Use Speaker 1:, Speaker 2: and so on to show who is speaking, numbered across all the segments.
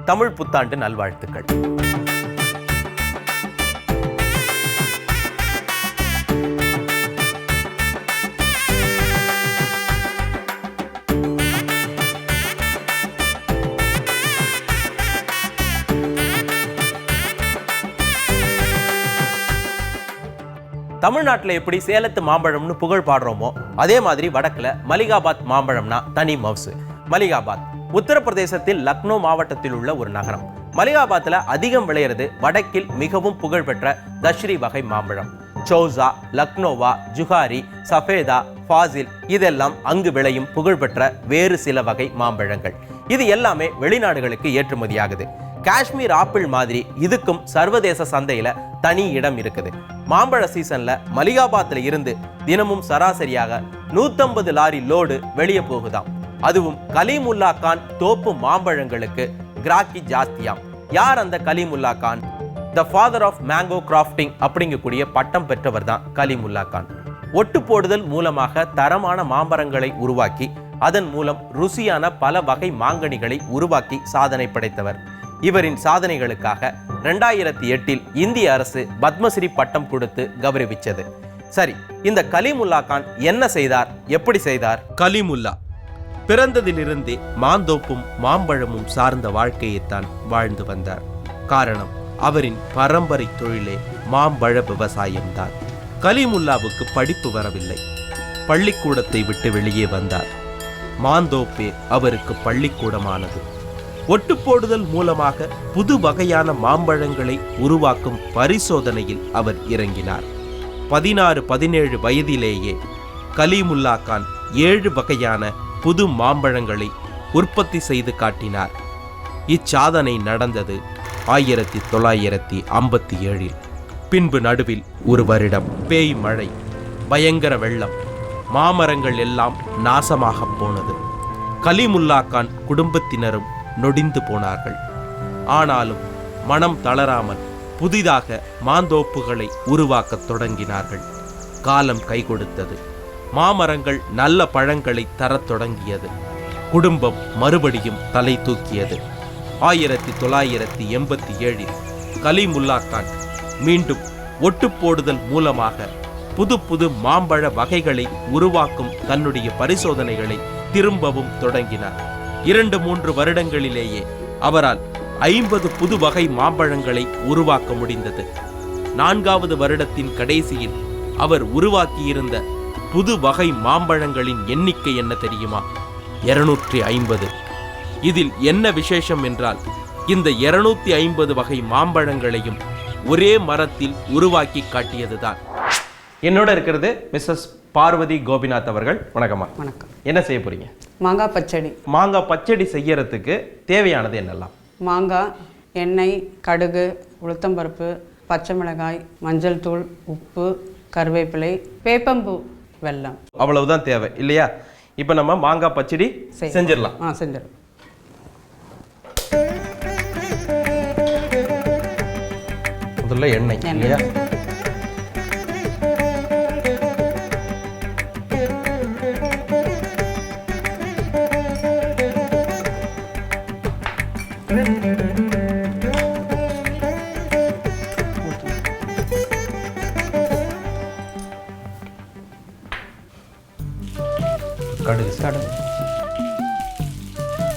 Speaker 1: தமிழ் புத்தாண்டு நல்வாழ்த்துக்கள். தமிழ்நாட்டில் எப்படி சேலத்து மாம்பழம்னு புகழ் பாடுறோமோ அதே மாதிரி வடக்குல மலிகாபாத் மாம்பழம்னா தனி மவுசு. மலிகாபாத் உத்தரப்பிரதேசத்தில் லக்னோ மாவட்டத்தில் உள்ள ஒரு நகரம். மலிகாபாத்தில் அதிகம் விளையிறது வடக்கில் மிகவும் புகழ்பெற்ற தஷ்ரி வகை மாம்பழம். சௌசா, லக்னோவா, ஜுஹாரி, சஃபேதா, ஃபாசில் இதெல்லாம் அங்கு விளையும் புகழ்பெற்ற வேறு சில வகை மாம்பழங்கள். இது எல்லாமே வெளிநாடுகளுக்கு ஏற்றுமதியாகுது. காஷ்மீர் ஆப்பிள் மாதிரி இதுக்கும் சர்வதேச சந்தையில தனி இடம் இருக்குது. மாம்பழ சீசன்ல மலிகாபாத்ல இருந்து தினமும் சராசரியாக 150 லாரி லோடு வெளியே போகுதாம். அதுவும் கலீமுல்லா கான் தோப்பு மாம்பழங்களுக்கு கிராக்கி ஜாஸ்தியாம். யார் அந்த Kalimullah Khan? The father of mango grafting அப்படிங்கக்கூடிய பட்டம் பெற்றவர் தான் கலீமுல்லா கான். ஒட்டு போடுதல் மூலமாக தரமான மாம்பழங்களை உருவாக்கி அதன் மூலம் ருசியான பல வகை மாங்கனிகளை உருவாக்கி சாதனை படைத்தவர். இவரின் சாதனைகளுக்காக 2008 இந்திய அரசு பத்மஸ்ரீ பட்டம் கொடுத்து கௌரவிச்சது. சரி, இந்த கலீமுல்லா கான் என்ன செய்தார், எப்படி செய்தார்? கலீமுல்லா பிறந்ததிலிருந்தே மாந்தோப்பும் மாம்பழமும் சார்ந்த வாழ்க்கையைத்தான் வாழ்ந்து வந்தார். காரணம், அவரின் பரம்பரை தொழிலே மாம்பழ விவசாயம்தான். கலீமுல்லாவுக்கு படிப்பு வரவில்லை. பள்ளிக்கூடத்தை விட்டு வெளியே வந்தார். மாந்தோப்பே அவருக்கு பள்ளிக்கூடமானது. ஒட்டு போடுதல் மூலமாக புது வகையான மாம்பழங்களை உருவாக்கும் பரிசோதனையில் அவர் இறங்கினார். 16-17 வயதிலேயே கலீமுல்லா கான் 7 வகையான புது மாம்பழங்களை உற்பத்தி செய்து காட்டினார். இச்சாதனை நடந்தது 1957. பின்பு நடுவில் ஒரு வருடம் பேய் மழை, பயங்கர வெள்ளம், மாமரங்கள் எல்லாம் நாசமாக போனது. கலீமுல்லா கான் குடும்பத்தினரும் நொடிந்து போனார்கள். ஆனாலும் மனம் தளராமல் புதிதாக மாந்தோப்புகளை உருவாக்கத் தொடங்கினார்கள். காலம் கை கொடுத்தது. மாமரங்கள் நல்ல பழங்களை தரத் தொடங்கியது. குடும்பம் மறுபடியும் தலை தூக்கியது. 1987 கலீமுல்லா கான் மீண்டும் ஒட்டு போடுதல் மூலமாக புது புது மாம்பழ வகைகளை உருவாக்கும் தன்னுடைய பரிசோதனைகளை திரும்பவும் தொடங்கினார். 2-3 வருடங்களிலேயே அவரால் 50 புது வகை மாம்பழங்களை உருவாக்க முடிந்தது. 4வது வருடத்தின் கடைசியில் அவர் உருவாக்கியிருந்த புது வகை மாம்பழங்களின் எண்ணிக்கை என்ன தெரியுமா? 250. இதில் என்ன விசேஷம் என்றால், இந்த 250 வகை மாம்பழங்களையும் ஒரே மரத்தில் உருவாக்கி காட்டியதுதான். என்னோட இருக்கிறது மிஸ்ஸஸ் பார்வதி கோபிநாத் அவர்கள். வணக்கம்மா.
Speaker 2: வணக்கம்.
Speaker 1: என்ன செய்ய போறீங்க?
Speaker 2: மாங்காய் பச்சடி.
Speaker 1: மாங்காய் பச்சடி செய்யறதுக்கு தேவையானது என்னெல்லாம்?
Speaker 2: மாங்காய், எண்ணெய், கடுகு, உளுத்தம்பருப்பு, பச்சை மிளகாய், மஞ்சள் தூள், உப்பு, கருவேப்பிலை, வேப்பம்பூ, வெல்லம்.
Speaker 1: அவ்வளவுதான் தேவை இல்லையா? இப்போ நம்ம மாங்காய் பச்சடி செஞ்சிடலாம்.
Speaker 2: செஞ்சிடலாம்.
Speaker 1: முதல்ல எண்ணெய் இல்லையா?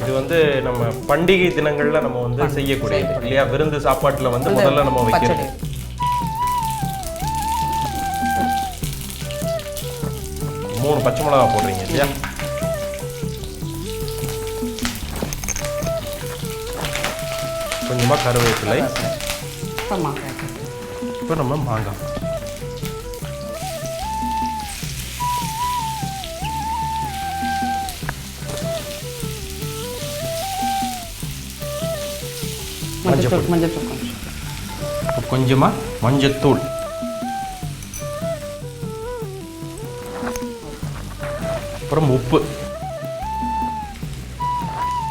Speaker 1: இது வந்து நம்ம பண்டிகை தினங்கள்ல நம்ம வந்து செய்யக்கூடியது இல்லையா? விருந்து சாப்பாட்டுல வந்து முதல்ல நம்ம வைக்கிறது. மூணு பச்சை மிளகா போடுறீங்க இல்லையா? கொஞ்சமா கருவேப்பிலை. இப்போ நம்ம மாங்காய். கொஞ்சமா மஞ்சத்தூள். அப்புறம் உப்பு.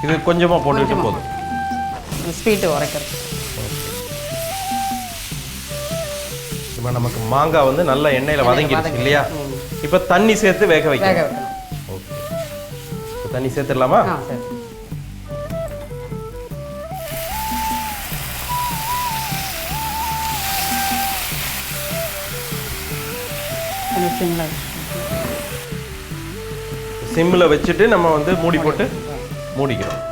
Speaker 1: இது கொஞ்சமா போட்டுட்டு போதும்.
Speaker 2: ஸ்வீட் உரைக்கிறது.
Speaker 1: இப்போ நமக்கு மாங்காய் வந்து நல்ல எண்ணெயில வதங்கிடுச்சு இல்லையா? இப்போ தண்ணி சேர்த்து வேக வைக்கணும். ஓகே, தண்ணி சேர்த்துடலாமா?
Speaker 2: கொஞ்சம் சிம்மில்
Speaker 1: சிம்மில் வச்சுட்டு நம்ம வந்து மூடி போட்டு மூடிக்கிறோம்.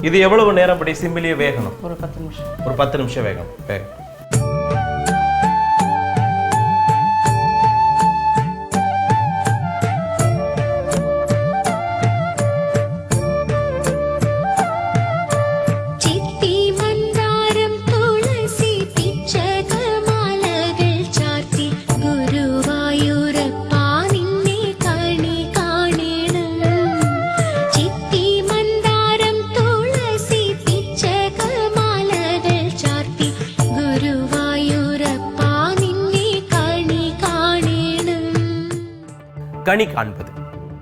Speaker 1: இது எவ்வளவு நேரம் படி சிம்மிலேயே வேகணும்?
Speaker 2: ஒரு 10 நிமிஷம்.
Speaker 1: ஒரு 10 நிமிஷம் வேகணும். கனி காண்பது,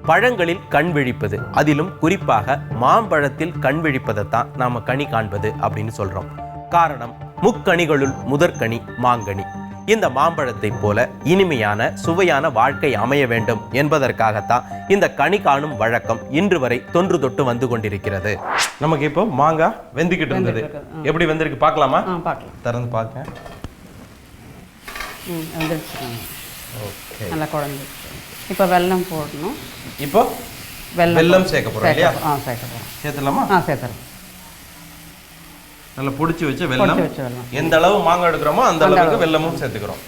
Speaker 1: பழங்களில் கண் விழிப்பது, அதிலும் குறிப்பாக மாம்பழத்தில் கண் விழிப்பதைத்தான் நாம கனி காண்பது அப்படின்னு சொல்றோம். காரணம், முக்கணிகளுள் முதற்கனி மாங்கனி. இந்த மாம்பழத்தை போல இனிமையான சுவையான வாழ்க்கை அமைய வேண்டும் என்பதற்காகத்தான் இந்த கனி காணும் வழக்கம் இன்று வரை தொன்று தொட்டு வந்து கொண்டிருக்கிறது. நமக்கு இப்போ மாங்காய் வெந்துக்கிட்டு இருந்தது. எப்படி வெந்திருக்கு பார்க்கலாமா?
Speaker 2: பார்க்கலாம்.
Speaker 1: திறந்து பார்க்க.
Speaker 2: ஓகே, நல்லா குழம்பு. இப்போ வெல்லம் போடணும்.
Speaker 1: இப்போ வெல்லம் சேர்க்க போறோம் இல்லையா?
Speaker 2: சேர்க்க போறோம்.
Speaker 1: சேர்த்துலாமா?
Speaker 2: சேர்த்துறோம்.
Speaker 1: நல்லா பொடிச்சு வச்ச வெல்லம். எந்த அளவு மாங்காய் எடுக்கிறோமோ அந்த அளவுக்கு வெல்லமும் சேர்த்துக்கிறோம்.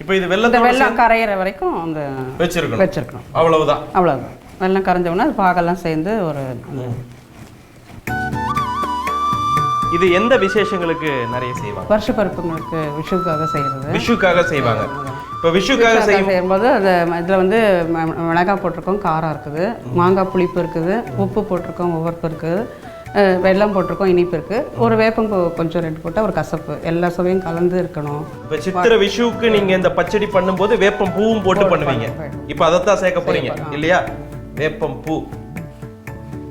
Speaker 1: இப்போ இது வெல்லம்
Speaker 2: கரையிற வரைக்கும் அந்த வச்சிருக்கணும்.
Speaker 1: அவ்வளவுதான்.
Speaker 2: வெல்லம் கரைஞ்சோம்னா அது பாகெல்லாம் சேர்ந்து ஒரு.
Speaker 1: இது எந்த விசேஷங்களுக்கு நிறைய செய்வாங்க?
Speaker 2: வருஷ பருப்புங்களுக்கு, விஷுக்காக செய்யறது.
Speaker 1: விஷுக்காக செய்வாங்க. இப்போ விஷுக்காக
Speaker 2: செய்யும்போது அது இதில் வந்து மிளகாய் போட்டிருக்கோம், காரம் இருக்குது, மாங்காய் புளிப்பு இருக்குது, உப்பு போட்டிருக்கோம், உவர்ப்பு இருக்குது, வெல்லம் போட்டிருக்கோம், இனிப்பு இருக்குது, ஒரு வேப்பம் கொஞ்சம் 2 போட்டால் ஒரு கசப்பு, எல்லா சுவையும் கலந்து இருக்கணும்.
Speaker 1: இப்போ சித்திரை விஷுவுக்கு நீங்கள் இந்த பச்சடி பண்ணும்போது வேப்பம் பூவும் போட்டு பண்ணுவீங்க. இப்போ அதைத்தான் சேர்க்க போறீங்க இல்லையா? வேப்பம் பூ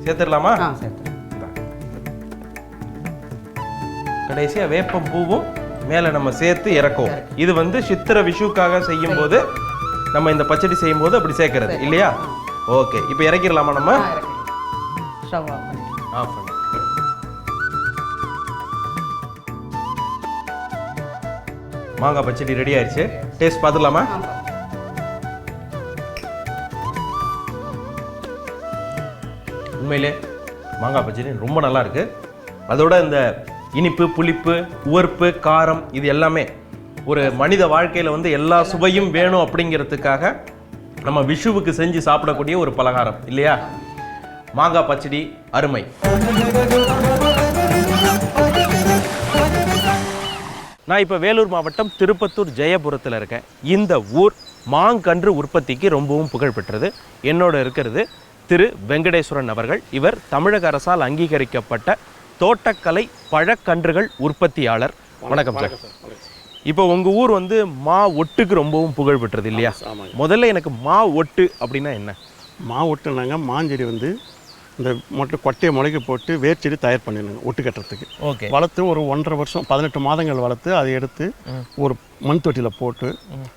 Speaker 1: சேர்த்துடலாமா?
Speaker 2: சேர்த்து
Speaker 1: கடைசியா வேப்பம் பூவும் மேலே நம்ம சேர்த்து இறக்குவோம். இது வந்து சித்திரை விஷுக்காக செய்யும் போது நம்ம இந்த பச்சடி செய்யும் போது அப்படி சேர்க்கறது இல்லையா? ஓகே, இப்போ இறக்கிடலாமா? நம்ம மாங்காய் பச்சடி ரெடி ஆயிடுச்சு. டேஸ்ட் பார்த்துடலாமா? உண்மையிலே மாங்காய் பச்சடி ரொம்ப நல்லா இருக்கு. அதோட இந்த இனிப்பு, புளிப்பு, உவர்ப்பு, காரம் இது எல்லாமே ஒரு மனித வாழ்க்கையில் வந்து எல்லா சுவையும் வேணும் அப்படிங்கிறதுக்காக நம்ம விஷுவுக்கு செஞ்சு சாப்பிடக்கூடிய ஒரு பலகாரம் இல்லையா? மாங்காய் பச்சடி அருமை. நான் இப்போ வேலூர் மாவட்டம் திருப்பத்தூர் ஜெயபுரத்தில் இருக்கேன். இந்த ஊர் மாங்கன்று உற்பத்திக்கு ரொம்பவும் புகழ்பெற்றது. என்னோட இருக்கிறது திரு வெங்கடேஸ்வரன் அவர்கள். இவர் தமிழக அரசால் அங்கீகரிக்கப்பட்ட தோட்டக்கலை பழக்கன்றுகள் உற்பத்தியாளர். வணக்கம் சார். இப்போ உங்கள் ஊர் வந்து மா ஒட்டுக்கு ரொம்பவும் புகழ் பெற்றது இல்லையா? முதல்ல எனக்கு மா ஒட்டு அப்படின்னா என்ன?
Speaker 3: மா ஒட்டுனாங்க மாஞ்செடி வந்து இந்த கொட்டையை முளைக்க போட்டு வேர்ச்செடி தயார் பண்ணிடணுங்க ஒட்டு கட்டுறதுக்கு.
Speaker 1: ஓகே.
Speaker 3: வளர்த்து ஒரு 1.5 வருஷம் 18 மாதங்கள் வளர்த்து அதை எடுத்து ஒரு மண் தொட்டியில் போட்டு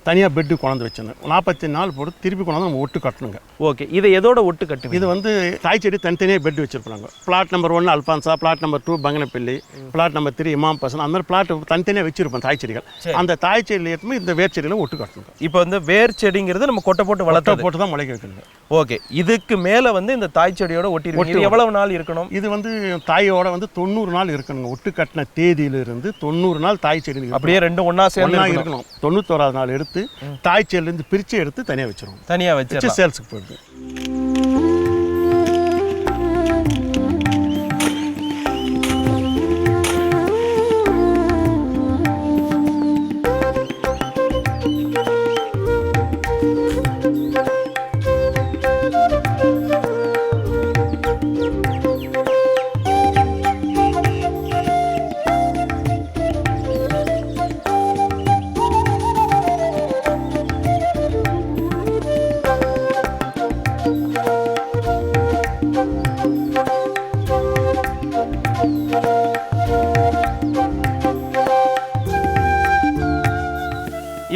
Speaker 3: தனியாக பெட்டு கொண்டாந்து வச்சிருந்தேன். 44 நாள் போட்டு திருப்பி கொண்டாந்து நம்ம ஒட்டு கட்டணுங்க.
Speaker 1: ஓகே, இதை எதோட ஒட்டு கட்டு?
Speaker 3: இது வந்து தாய் செடி தனித்தனியாக பெட்டு வச்சிருப்பாங்க. Plot number 1 Alphonso, plot number 2 Banganapalli, plot number 3 Imam Pasan, அந்த மாதிரி பிளாட் தனித்தனியாக வச்சிருப்போம் தாய் செடிகள். அந்த தாய் செடியில் எடுத்து இந்த வேர் செடியில் ஒட்டு கட்டணுங்க.
Speaker 1: இப்போ வந்து வேர் செடிங்கிறது நம்ம கொட்டை போட்டு வளர்த்து
Speaker 3: போட்டு தான் முளைக்க வைக்கணுங்க.
Speaker 1: ஓகே, இதுக்கு மேலே வந்து இந்த தாய் செடியோட ஒட்டி எவ்வளவு நாள் இருக்கணும்?
Speaker 3: இது வந்து தாயோட வந்து 90 நாள் இருக்கணுங்க. ஒட்டு கட்டின தேதியிலிருந்து 90 நாள் தாய் செடி
Speaker 1: அப்படியே ரெண்டும் ஒன்றா சேர்ந்து
Speaker 3: இருக்கணும். 91ஆவது நாள் எடுத்து தாய் செடியிலேருந்து பிரித்து எடுத்து தனியாக வச்சிருவோம்.
Speaker 1: தனியாக வச்சு
Speaker 3: சேல்ஸுக்கு போயிடுது.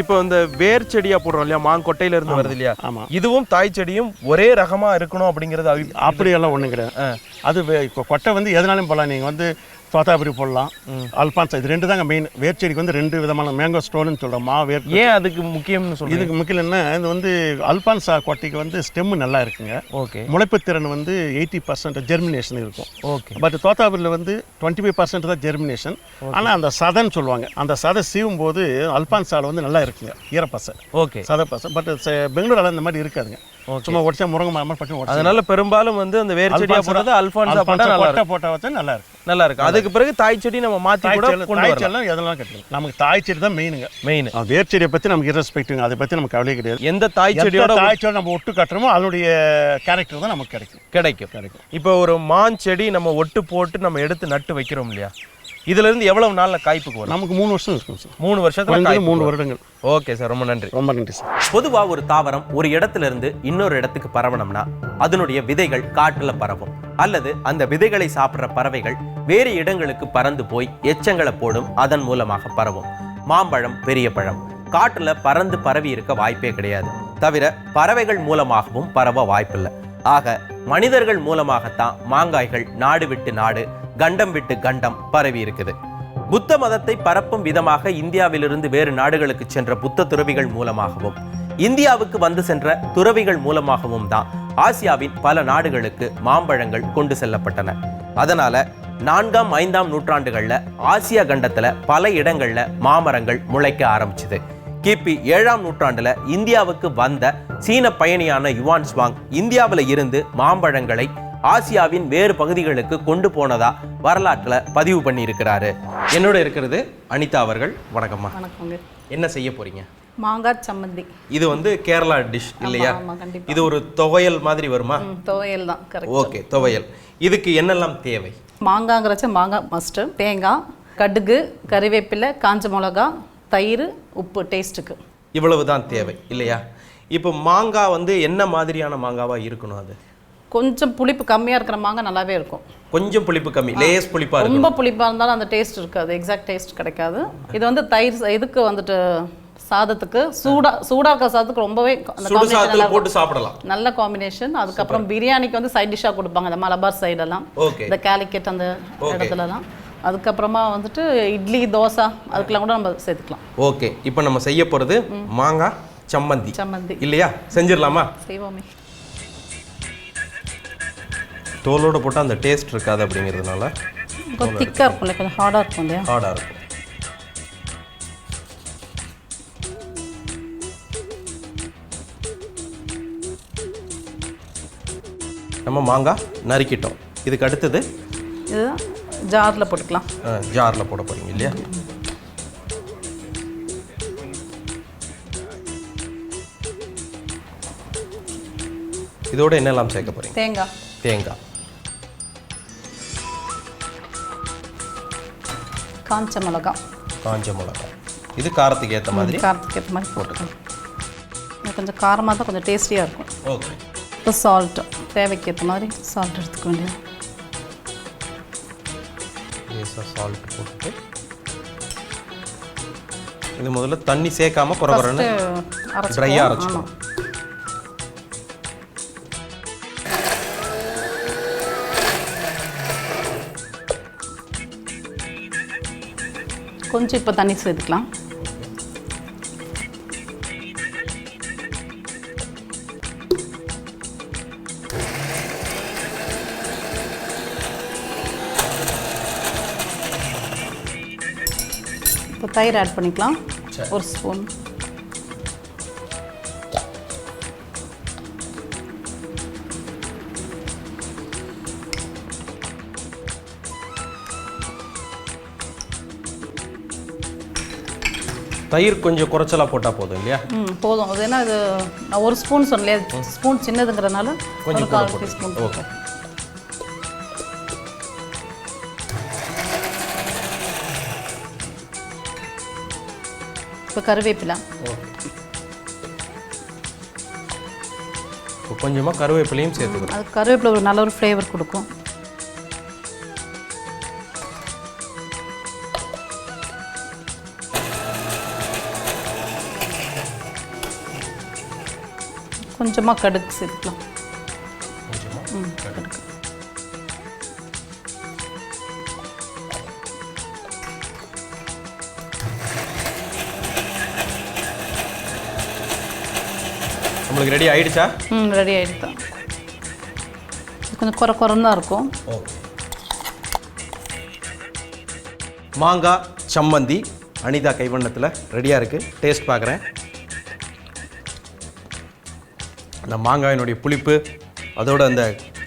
Speaker 1: இப்போ இந்த வேர் செடியா போடுறோம் இல்லையா, மாங்கொட்டையில இருந்து வருது இல்லையா?
Speaker 3: ஆமாம்.
Speaker 1: இதுவும் தாய் செடியும் ஒரே ரகமா இருக்கணும் அப்படிங்கிறது
Speaker 3: அப்படியெல்லாம் ஒன்றும் கிடையாது. அது கொட்டை வந்து எதனாலும் போகலாம். நீங்கள் வந்து தோத்தாபுரி போடலாம், அல்பான்சா. இது 2 தாங்க மெயின். வேர்ச்செடிக்கு வந்து 2 விதமான மேங்கோ ஸ்டோன்னு சொல்கிறோம். வேர்
Speaker 4: ஏன் அதுக்கு முக்கியம்னு சொல்லுங்க?
Speaker 3: இதுக்கு முக்கியம் என்ன, இது வந்து அல்பான்சா கொட்டைக்கு வந்து ஸ்டெம்மு நல்லா இருக்குங்க.
Speaker 4: ஓகே.
Speaker 3: முளைப்பு திறன் வந்து 80% ஜெர்மினேஷன் இருக்கும்.
Speaker 4: ஓகே.
Speaker 3: பட் தோத்தாபுரியில் வந்து 25% தான் ஜெர்மினேஷன். ஆனால் அந்த சதைன்னு சொல்லுவாங்க, அந்த சதை சீவும் போது அல்பான்சாவில் வந்து நல்லா இருக்குங்க, ஈரப்பசை.
Speaker 4: ஓகே.
Speaker 3: சதை பசை. பட் பெங்களூரில் இந்த மாதிரி இருக்காதுங்க. சும்மா உடச்சா முருங்கை மரம் பட்டு உடச்சு.
Speaker 4: அதனால பெரும்பாலும் வந்து அந்த வேர் செடியா போடுறது அல்பான்சா போட்டா நல்லா இருக்கும்.
Speaker 3: போட்டா வச்சா நல்லா இருக்கும்.
Speaker 4: நல்லா இருக்கு. அதுக்கு பிறகு தாய் செடி நம்ம மாத்தி கூட கொண்டு வரலாம்.
Speaker 3: தாய்ச்செல்லாம் எதெல்லாம் கட்டலாம். நமக்கு தாய் செடி தான் மெயினுங்க.
Speaker 4: மெயின்.
Speaker 3: வேர் செடியை பற்றி நமக்கு இரஸ்பெக்ட்டுங்க, அதை பற்றி நமக்கு கவலையே கிடையாது.
Speaker 4: எந்த தாய் செடியோட
Speaker 3: நம்ம ஒட்டு கட்டுறோமோ அதனுடைய கேரக்டர் தான் நமக்கு கிடைக்கும்.
Speaker 4: இப்போ ஒரு மான் செடி நம்ம ஒட்டு போட்டு நம்ம எடுத்து நட்டு வைக்கிறோம் இல்லையா, இதுல இருந்து எவ்வளவு நாள்ல காய்ப்புக்கு வரும்?
Speaker 3: நமக்கு 3 வருஷம் இருக்கும் சார்.
Speaker 4: 3 வருஷத்துல
Speaker 3: 3 வருடங்கள்.
Speaker 4: ஓகே சார், ரொம்ப நன்றி.
Speaker 3: ரொம்ப நன்றி சார்.
Speaker 1: பொதுவா ஒரு தாவரம் ஒரு இடத்துல இருந்து இன்னொரு இடத்துக்கு பரவணும்னா அதனுடைய விதைகள் காட்டுல பரவும், அல்லது அந்த விதைகளை சாப்பிட்ற பறவைகள் வேறு இடங்களுக்கு பறந்து போய் எச்சங்களை போடும், அதன் மூலமாக பரவும். மாம்பழம் பெரிய பழம், காட்டுல பறந்து பரவி இருக்க வாய்ப்பே கிடையாது. தவிர பறவைகள் மூலமாகவும் பரவ வாய்ப்பில்லை. ஆக மனிதர்கள் மூலமாகத்தான் மாங்காய்கள் நாடு விட்டு நாடு, கண்டம் விட்டு கண்டம் பரவி இருக்குது. புத்த மதத்தை பரப்பும் விதமாக இந்தியாவிலிருந்து வேறு நாடுகளுக்கு சென்ற புத்த துறவிகள் மூலமாகவும் இந்தியாவுக்கு வந்து சென்ற துறவிகள் மூலமாகவும் தான் ஆசியாவின் பல நாடுகளுக்கு மாம்பழங்கள் கொண்டு செல்லப்பட்டன. அதனால 4ஆம் 5ஆம் நூற்றாண்டுகள்ல ஆசியா கண்டத்துல பல இடங்கள்ல மாமரங்கள் முளைக்க ஆரம்பிச்சுது. கிபி 7ஆம் நூற்றாண்டுல இந்தியாவுக்கு வந்த சீன பயணியான யுவான் ஸ்வாங் இந்தியாவில் இருந்து மாம்பழங்களை ஆசியாவின் வேறு பகுதிகளுக்கு கொண்டு போனதா வரலாற்றுல பதிவு பண்ணி இருக்கிறாரு. என்னோட இருக்கிறது அனிதா அவர்கள். வணக்கம்மா.
Speaker 2: வணக்கங்க.
Speaker 1: என்ன செய்ய போறீங்க?
Speaker 2: மாங்காய் சம்மந்தி.
Speaker 1: இது வந்து கேரளா டிஷ் இல்லையா? இது ஒரு துவையல் மாதிரி வருமா?
Speaker 2: துவையல் தான். கரெக்ட்.
Speaker 1: ஓகே, துவையல். இதுக்கு என்னெல்லாம் தேவை?
Speaker 2: மாங்காங்கிறச்ச மாங்காய் மஸ்ட்டு, தேங்காய், கடுகு, கறிவேப்பிலை, காஞ்ச மிளகா, தயிர், உப்பு டேஸ்ட்டுக்கு.
Speaker 1: இவ்வளவுதான் தேவை இல்லையா? இப்போ மாங்காய் வந்து என்ன மாதிரியான மாங்காவா இருக்கணும்? அது
Speaker 2: கொஞ்சம் புளிப்பு கம்மியாக இருக்கிற மாங்காய் நல்லாவே இருக்கும்.
Speaker 1: கொஞ்சம் புளிப்பு கம்மி, லேஸ் புளிப்பா இருக்கும்.
Speaker 2: ரொம்ப புளிப்பாக இருந்தாலும் அந்த டேஸ்ட் இருக்காது, எக்ஸாக்ட் டேஸ்ட் கிடைக்காது. இது வந்து தயிர் இதுக்கு வந்துட்டு சாதத்துக்கு சூடா இருக்க சாதத்துக்கு ரொம்பவே
Speaker 1: போட்டு சாப்பிடலாம், நல்ல
Speaker 2: காம்பினேஷன். அதுக்கப்புறம் பிரியாணிக்கு வந்து சைட் டிஷ்ஷாக கொடுப்பாங்க, இந்த மலபார் சைடெல்லாம், இந்த கேலிக்கெட் அந்த இடத்துலலாம். அதுக்கப்புறமா வந்துட்டு இட்லி தோசை அதுக்கெல்லாம் கூட நம்ம சேர்த்துக்கலாம்.
Speaker 1: ஓகே, இப்போ நம்ம செய்ய போகிறது மாங்காய் சம்மந்தி இல்லையா? செஞ்சிடலாமா?
Speaker 2: செய்வோமே.
Speaker 1: தோலோடு போட்டால் அந்த டேஸ்ட் இருக்காது அப்படிங்கிறதுனால
Speaker 2: கொஞ்சம் திக்காக இருக்கும்ல, கொஞ்சம் ஹார்டாக இருக்கும் இல்லையா?
Speaker 1: ஹார்டாக இருக்கும். நம்ம மாங்காய் நறுக்கிட்டோம். இதுக்கு அடுத்தது
Speaker 2: இது ஜாரில் போட்டுக்கலாம்.
Speaker 1: ஜாரில் போட போகிறீங்க இல்லையா? இதோட என்னெல்லாம் சேர்க்க போகிறீங்க? தேங்காய்,
Speaker 2: காஞ்ச மிளகா.
Speaker 1: இது காரத்துக்கு ஏற்ற மாதிரி
Speaker 2: போட்டுக்கலாம். கொஞ்சம் காரமாக தான் கொஞ்சம் டேஸ்டியாக இருக்கும்.
Speaker 1: ஓகே.
Speaker 2: இப்போ சால்ட்டு தேவைக்கு ஏற்ற மாதிரி சால்ட் எடுத்துக்க வேண்டியது.
Speaker 1: சால்ட் போட்டு இது முதல்ல தண்ணி சேர்க்காம குறகுறன்னு ட்ரையாக அரைச்சிக்கணும்.
Speaker 2: கொஞ்சம் இப்போ தண்ணி சேர்த்துக்கலாம். இப்போ தயிர் ஆட் பண்ணிக்கலாம், 1 ஸ்பூன்.
Speaker 1: தயிர் கொஞ்சம் குறைச்சலாக போட்டால் போதும் இல்லையா?
Speaker 2: போதும். அது ஏன்னா இது நான் 1 ஸ்பூன் சொன்னேன், ஸ்பூன் சின்னதுங்கிறதுனால கொஞ்சம் 1/4 டீஸ்பூன்.
Speaker 1: ஓகே.
Speaker 2: இப்போ கருவேப்பிலை.
Speaker 1: இப்போ கொஞ்சமாக கருவேப்பிலையும் சேர்த்துக்கணும்.
Speaker 2: அது கருவேப்பிலை ஒரு நல்ல ஒரு ஃப்ளேவர் கொடுக்கும். கொஞ்சமாக கடுகு சேர்த்துக்கலாம்.
Speaker 1: உங்களுக்கு ரெடி ஆயிடுச்சா?
Speaker 5: ரெடி ஆகிடுது. கொஞ்சம் குறன்னு தான் இருக்கும்.
Speaker 1: மாங்காய் சம்மந்தி அனிதா கைவண்ணத்தில் ரெடியாக இருக்குது. டேஸ்ட் பார்க்குறேன். அந்த மாங்காயினுடைய புளிப்பு, அதோட அந்த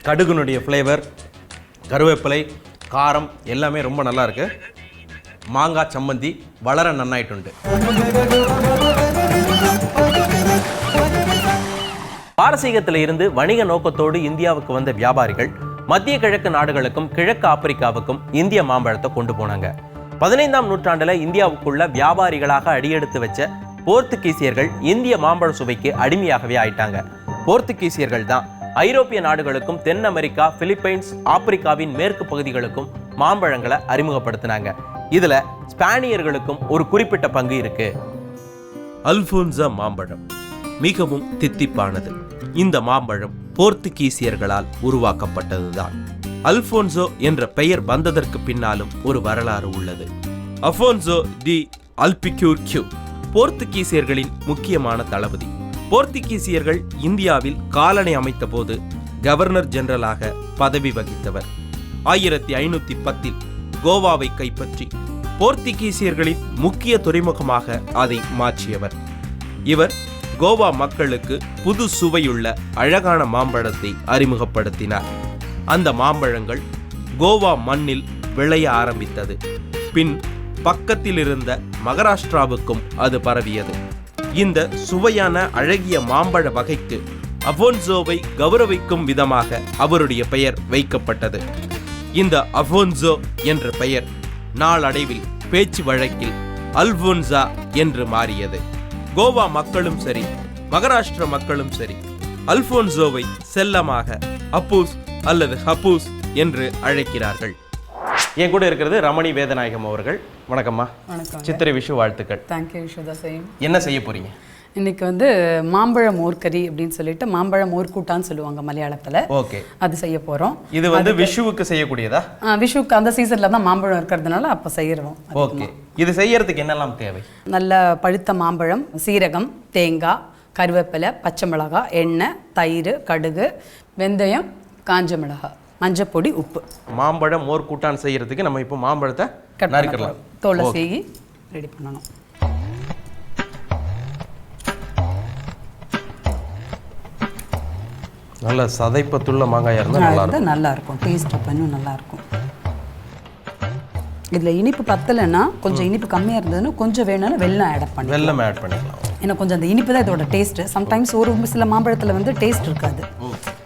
Speaker 1: கடுகுனுடைய ஃப்ளேவர், கருவேப்பிலை, காரம் எல்லாமே ரொம்ப நல்லா இருக்கு. மாங்காய் சம்மந்தி வளர நன்னாயிட்டுண்டு. பாரசீகத்தில் இருந்து வணிக நோக்கத்தோடு இந்தியாவுக்கு வந்த வியாபாரிகள் மத்திய கிழக்கு நாடுகளுக்கும் கிழக்கு ஆப்பிரிக்காவுக்கும் இந்திய மாம்பழத்தை கொண்டு போனாங்க. 15ஆம் நூற்றாண்டுல இந்தியாவுக்குள்ள வியாபாரிகளாக அடியெடுத்து வச்ச போர்த்துகீசியர்கள் இந்திய மாம்பழ சுவைக்கு அடிமையாகவே ஆயிட்டாங்க. போர்த்துகீசியர்கள் தான் ஐரோப்பிய நாடுகளுக்கும் தென் அமெரிக்கா, பிலிப்பைன்ஸ், ஆப்பிரிக்காவின் மேற்கு பகுதிகளுக்கும் மாம்பழங்களை அறிமுகப்படுத்தினாங்க. இதுல ஸ்பானியர்களுக்கும் ஒரு குறிப்பிட்ட பங்கு இருக்கு. அல்போன்சா மாம்பழம் மிகவும் தித்திப்பானது. இந்த மாம்பழம் போர்த்துகீசியர்களால் உருவாக்கப்பட்டதுதான். அல்போன்சோ என்ற பெயர் வந்ததற்கு பின்னாலும் ஒரு வரலாறு உள்ளது. அஃபோன்சோ டி அல்பிக்யூர்க்யூ போர்த்துகீசியர்களின் முக்கியமான தளபதி. போர்த்துகீசியர்கள் இந்தியாவில் காலனி அமைத்த போது கவர்னர் ஜெனரலாக பதவி வகித்தவர். 1510 கோவாவை கைப்பற்றி போர்த்துகீசியர்களின் முக்கிய துறைமுகமாக அதை மாற்றியவர். இவர் கோவா மக்களுக்கு புது சுவையுள்ள அழகான மாம்பழத்தை அறிமுகப்படுத்தினார். அந்த மாம்பழங்கள் கோவா மண்ணில் விளைய ஆரம்பித்தது. பின் பக்கத்தில் இருந்த மகாராஷ்டிராவுக்கும் அது பரவியது. இந்த சுவையான அழகிய மாம்பழ வகைக்கு அஃபோன்சோவை கௌரவிக்கும் விதமாக அவருடைய பெயர் வைக்கப்பட்டது. இந்த அஃபோன்சோ என்ற பெயர் நாளடைவில் பேச்சு வழக்கில் அல்போன்சா என்று மாறியது. கோவா மக்களும் சரி, மகாராஷ்டிர மக்களும் சரி, அல்போன்சோவை செல்லமாக அப்பூஸ் அல்லது ஹப்பூஸ் என்று அழைக்கிறார்கள். என் கூட இருக்கிறது ரமணி வேதநாயகம் அவர்கள். வணக்கம்மா.
Speaker 2: வணக்கம். சித்திரை விஷு வாழ்த்துக்கள்.
Speaker 5: தேங்க்யூ யசோதா. சேம்.
Speaker 1: என்ன செய்ய போறீங்க?
Speaker 5: இன்னைக்கு மாம்பழ மோர்கறி அப்படின்னு சொல்லிட்டு மாம்பழ மோர்கூட்டான்னு சொல்லுவாங்க மலையாளத்துல.
Speaker 1: ஓகே.
Speaker 5: அது செய்ய போறோம்.
Speaker 1: இது விஷுவுக்கு செய்யக்கூடியதா?
Speaker 5: விஷுக்கு அந்த சீசன்ல தான் மாம்பழம் இருக்கிறதுனால அப்ப செய்யறோம்.
Speaker 1: ஓகே. இது செய்யறதுக்கு என்னெல்லாம் தேவை?
Speaker 5: நல்ல பழுத்த மாம்பழம், சீரகம், தேங்காய், கருவேப்பிலை, பச்சை மிளகாய், எண்ணெய், தயிர், கடுகு, வெந்தயம், காஞ்ச மிளகாய், மஞ்சப்பொடி, உப்பு.
Speaker 1: மாம்பழம் மோர் கூட்டான் செய்யறதுக்கு நம்ம இப்போ மாம்பழத்தை நறுக்கலாம்.
Speaker 5: தோலை சீகி ரெடி பண்ணணும்.
Speaker 1: நல்ல சதைப்பத்துள்ள மாங்காயா இருந்தால்
Speaker 5: நல்லா இருக்கும். டேஸ்ட் பண்ணி நல்லா இருக்கும். இதுல இனிப்பு பத்தலைன்னா, கொஞ்சம் இனிப்பு கம்மியா இருந்ததுன்னா கொஞ்சம் வேணும்னா வெல்லம் ஆட் பண்ணி
Speaker 1: வெல்லம் ஆட் பண்ணிக்கலாம்.
Speaker 5: ஏன்னா கொஞ்சம் அந்த இனிப்பு தான் இதோட டேஸ்ட். சம்டைம்ஸ் ஒரு சில மாம்பழத்துல டேஸ்ட் இருக்காது,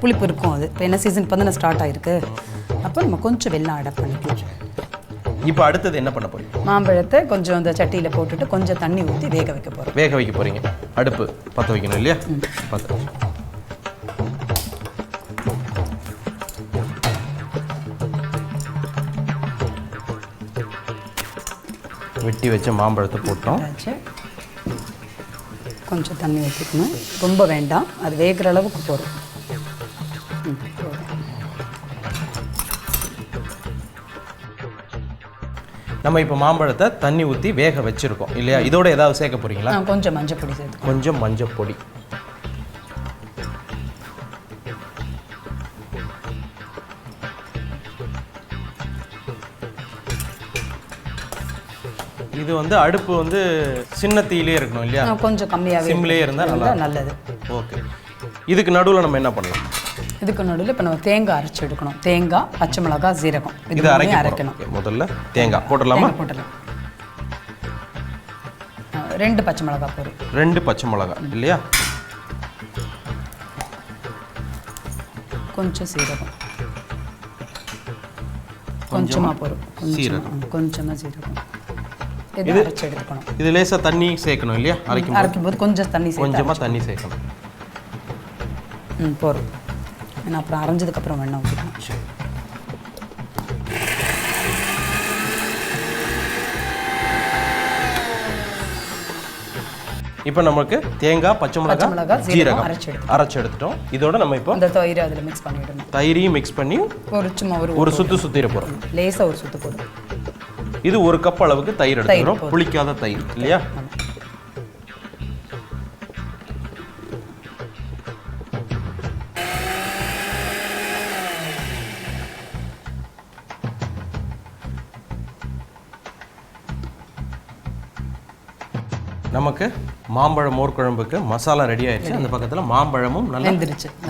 Speaker 5: புளிப்பு இருக்கும். அது இப்போ என்ன சீசன் இப்போ ஸ்டார்ட் ஆயிருக்கு, அப்போ நம்ம கொஞ்சம் வெல்லம் ஆட் பண்ணிக்கலாம்.
Speaker 1: இப்போ அடுத்தது என்ன பண்ண போறீங்க?
Speaker 5: மாம்பழத்தை கொஞ்சம் அந்த சட்டியில போட்டுட்டு கொஞ்சம் தண்ணி ஊற்றி வேக வைக்க போறோம்.
Speaker 1: வேக வைக்க போறீங்க. அடுப்பு பற்ற வைக்கணும் இல்லையா? பற்ற. வெட்டி வச்ச மாம்பழத்தை போட்டோம்.
Speaker 5: கொஞ்சம் தண்ணி ஊற்றிக்கணும், ரொம்ப வேண்டாம், அது வேகிற அளவுக்கு போடும்.
Speaker 1: நம்ம இப்போ மாம்பழத்தை தண்ணி ஊற்றி வேக வச்சிருக்கோம் இல்லையா? இதோட ஏதாவது சேர்க்க போறீங்களா?
Speaker 5: கொஞ்சம் மஞ்சள் பொடி சேர்த்து.
Speaker 1: கொஞ்சம் மஞ்சள் பொடி. இது அடுப்பு சின்ன தீயிலே இருக்கணும் இல்லையா?
Speaker 5: கொஞ்சம் கம்மியாகவே,
Speaker 1: சிம்லேயே இருந்தால்
Speaker 5: நல்லது.
Speaker 1: ஓகே. இதுக்கு நடுவில் நம்ம என்ன பண்ணலாம்?
Speaker 5: இதுக்கு நடுவில் இப்போ நம்ம தேங்காய் அரைச்சி எடுக்கணும். தேங்காய், பச்சை மிளகாய், சீரகம் இது அரைக்கணும்.
Speaker 1: முதல்ல தேங்காய் போட்டுடலாமா?
Speaker 5: போட்டுடலாம். 2 பச்சை மிளகாய் போடும். 2
Speaker 1: பச்சை மிளகாய் இல்லையா?
Speaker 5: கொஞ்சம் சீரகம், கொஞ்சமாக போடும்.
Speaker 1: சீரகம்,
Speaker 5: கொஞ்சமாக சீரகம். இது அரைச்சி எடுத்துக்கணும்.
Speaker 1: இது லேசாக தண்ணி சேர்க்கணும் இல்லையா?
Speaker 5: அரைக்கும் போது கொஞ்சம் தண்ணி சேர்க்கணும்.
Speaker 1: கொஞ்சமாக தண்ணி சேர்க்கணும்.
Speaker 5: போடும். ஏன்னா அப்புறம் அரைஞ்சதுக்கப்புறம் வெண்ணெய் ஊற்றிக்கணும்.
Speaker 1: இப்போ நமக்கு தேங்காய், பச்சை மிளகாய், ஜீரகம் அரைச்சி எடுத்துட்டோம். இதோட நம்ம இப்போ
Speaker 5: இந்த தயிர் அதில் மிக்ஸ் பண்ணிடணும்.
Speaker 1: தயிரையும் மிக்ஸ் பண்ணி
Speaker 5: சும்மா ஒரு
Speaker 1: சுத்திர போகிறோம்.
Speaker 5: லேசாக ஒரு சுத்து போடும்.
Speaker 1: இது 1 கப் அளவுக்கு தயிர் எடுத்துக்கிறோம். புளிக்காத தயிர் இல்லையா? நமக்கு மாம்பழ மோர் குழம்புக்கு மசாலா ரெடி ஆயிடுச்சு. அந்த பக்கத்தில் மாம்பழமும் நல்லா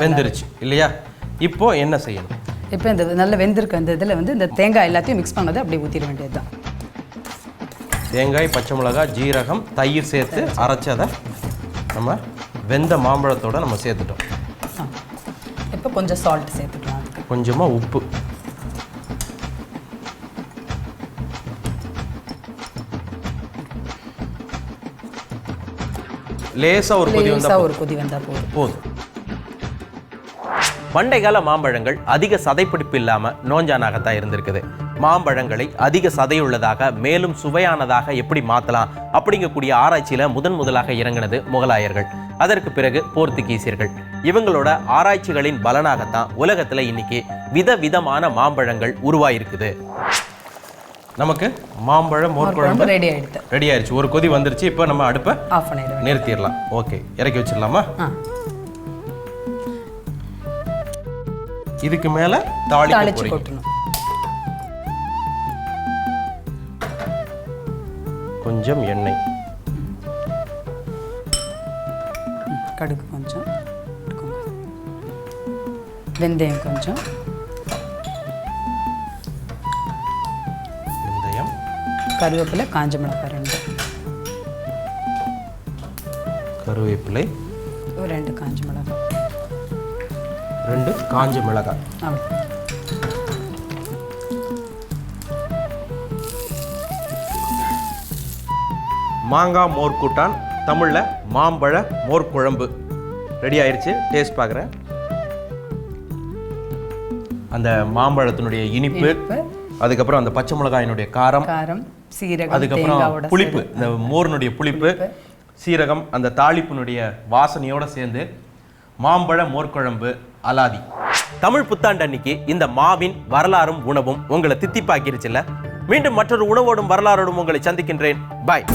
Speaker 1: வெந்துருச்சு இல்லையா? இப்போ என்ன செய்யணும்?
Speaker 5: இப்போ இந்த நல்ல வெந்திருக்க இந்த இதில் வந்து இந்த தேங்காய் எல்லாத்தையும் மிக்ஸ் பண்ணதை அப்படியே ஊற்றிட வேண்டியது தான்.
Speaker 1: தேங்காய், பச்சை மிளகாய், ஜீரகம், தயிர் சேர்த்து அரைச்சதை நம்ம வெந்த மாம்பழத்தோட நம்ம சேர்த்துட்டோம்.
Speaker 5: இப்போ கொஞ்சம் சால்ட் சேர்த்துக்கலாம். அதுக்கு
Speaker 1: கொஞ்சமாக உப்பு, லேசாக ஒரு கொதி
Speaker 5: வந்தால்
Speaker 1: போதும். பண்டைக்கால மாம்பழங்கள் அதிக சதைப்பிடிப்பு இல்லாமல் நோஞ்சானாகத்தான் இருந்திருக்குது. மாம்பழங்களை அதிக சதையுள்ளதாக மேலும் சுவையானதாக எப்படி மாற்றலாம் அப்படிங்கக்கூடிய ஆராய்ச்சியில் முதலாக இறங்கினது முகலாயர்கள். அதற்கு பிறகு போர்த்துகீசியர்கள். இவங்களோட ஆராய்ச்சிகளின் பலனாகத்தான் உலகத்தில் இன்னைக்கு விதவிதமான மாம்பழங்கள் உருவாயிருக்குது. நமக்கு மாம்பழ மோர் குழம்பு ரெடி ஆயிடுச்சு. ஒரு கொதி வந்துருச்சு. இப்போ நம்ம அடுப்பை
Speaker 5: ஆஃப் பண்ணிடுவோம்,
Speaker 1: நிறுத்திடலாம். ஓகே, இறக்கி வச்சிடலாமா? இதுக்கு மேல தாளிச்சு கொட்டணும். கொஞ்சம் எண்ணெய்,
Speaker 5: கடுகு கொஞ்சம், வெந்தயம் கொஞ்சம், கருவேப்பிலை, காஞ்ச மிளகாய் 2,
Speaker 1: கருவேப்பிலை
Speaker 5: 2 காஞ்ச மிளகாய்,
Speaker 1: 2 காஞ்ச மிளகாய். மாங்காய் மோர் கூட்டான், தமிழில் மாம்பழ மோர் குழம்பு ரெடி ஆயிடுச்சு. டேஸ்ட் பார்க்குறேன். அந்த மாம்பழத்தினுடைய இனிப்பு, அதுக்கப்புறம் அந்த பச்சை மிளகாயினுடைய காரம்,
Speaker 5: சீரகம்,
Speaker 1: அதுக்கப்புறம் புளிப்பு, இந்த மோரினுடைய புளிப்பு, சீரகம், அந்த தாளிப்பினுடைய வாசனையோட சேர்ந்து மாம்பழ மோர்க்குழம்பு அலாதி. தமிழ் புத்தாண்டு அன்னைக்கு இந்த மாவின் வரலாறும் உணவும் உங்களை தித்திப்பாக்கிருச்சுல்ல? மீண்டும் மற்றொரு உணவோடும் வரலாறோடும் உங்களை சந்திக்கின்றேன். பாய்.